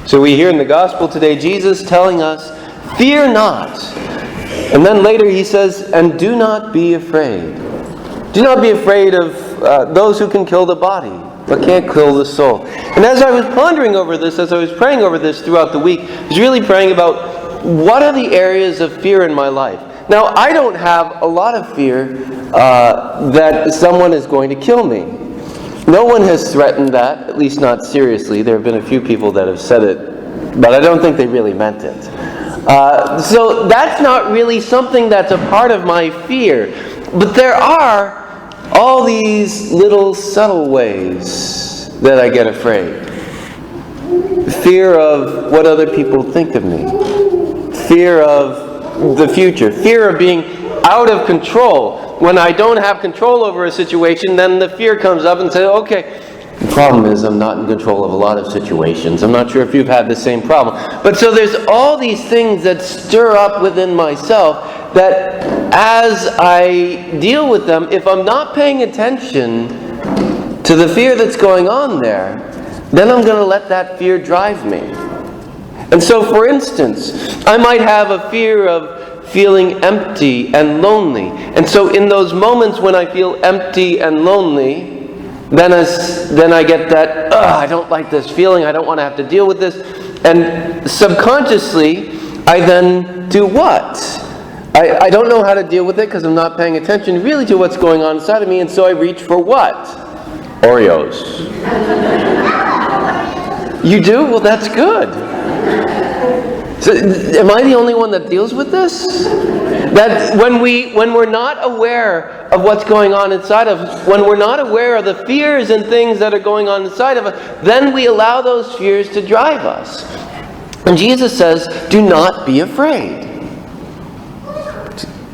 So we hear in the gospel today Jesus telling us, fear not. And then later he says, and do not be afraid. Do not be afraid of those who can kill the body, but can't kill the soul. And as I was pondering over this, as I was praying over this throughout the week, I was really praying about what are the areas of fear in my life. Now, I don't have a lot of fear that someone is going to kill me. No one has threatened that, at least not seriously. There have been a few people that have said it, but I don't think they really meant it. So that's not really something that's a part of my fear. But there are all these little subtle ways that I get afraid. Fear of what other people think of me. Fear of the future. Fear of being out of control. When I don't have control over a situation, then the fear comes up and says, okay, the problem is I'm not in control of a lot of situations. I'm not sure if you've had the same problem. But so there's all these things that stir up within myself that as I deal with them, if I'm not paying attention to the fear that's going on there, then I'm going to let that fear drive me. And so, for instance, I might have a fear of feeling empty and lonely. And so in those moments when I feel empty and lonely, then I get that, I don't like this feeling, I don't want to have to deal with this. And subconsciously, I then do what? I don't know how to deal with it because I'm not paying attention really to what's going on inside of me, and so I reach for what? Oreos. You do? Well, that's good. So, am I the only one that deals with this? That when we're not aware of what's going on inside of us, when we're not aware of the fears and things that are going on inside of us, then we allow those fears to drive us. And Jesus says, do not be afraid.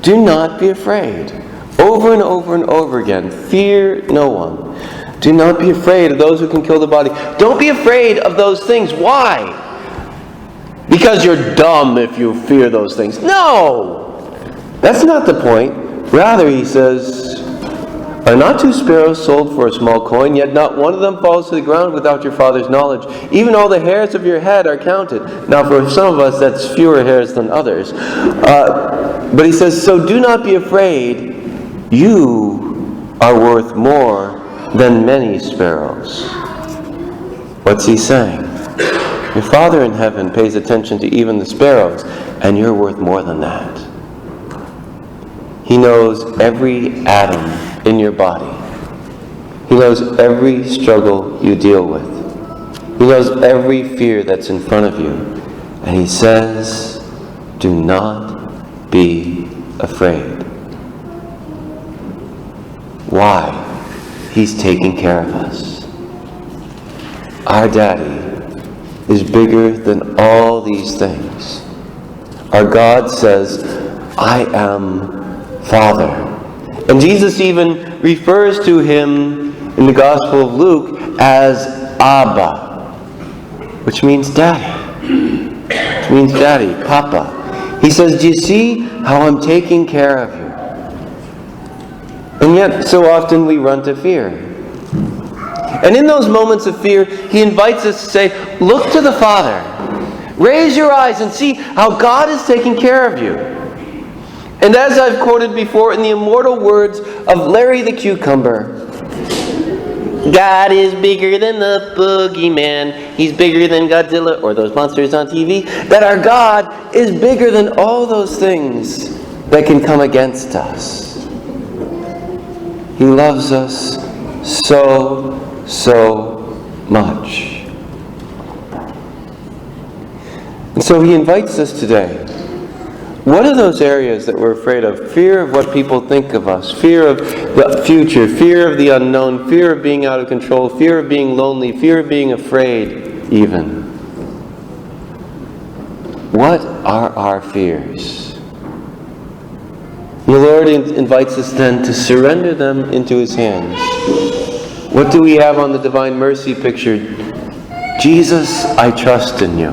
Do not be afraid. Over and over and over again. Fear no one. Do not be afraid of those who can kill the body. Don't be afraid of those things. Why? Because you're dumb if you fear those things. No! That's not the point. Rather, he says, are not two sparrows sold for a small coin, yet not one of them falls to the ground without your Father's knowledge? Even all the hairs of your head are counted. Now, for some of us, that's fewer hairs than others. But he says, so do not be afraid. You are worth more than many sparrows. What's he saying? Your Father in heaven pays attention to even the sparrows, and you're worth more than that. He knows every atom in your body. He knows every struggle you deal with. He knows every fear that's in front of you. And he says, do not be afraid. Why? He's taking care of us. Our Daddy is bigger than all these things. Our God says, I am Father. And Jesus even refers to him in the Gospel of Luke as Abba, which means Daddy. Which means Daddy, Papa. He says, do you see how I'm taking care of you? And yet, so often we run to fear. And in those moments of fear, he invites us to say, look to the Father. Raise your eyes and see how God is taking care of you. And as I've quoted before in the immortal words of Larry the Cucumber, God is bigger than the boogeyman. He's bigger than Godzilla or those monsters on TV. That our God is bigger than all those things that can come against us. He loves us so much. And so he invites us today. What are those areas that we're afraid of? Fear of what people think of us. Fear of the future. Fear of the unknown. Fear of being out of control. Fear of being lonely. Fear of being afraid, even. What are our fears? The Lord invites us then to surrender them into his hands. What do we have on the Divine Mercy picture? Jesus, I trust in you.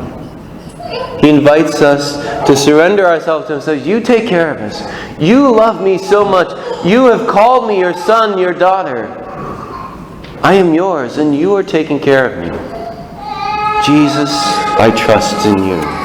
He invites us to surrender ourselves to him and says, you take care of us. You love me so much. You have called me your son, your daughter. I am yours and you are taking care of me. Jesus, I trust in you.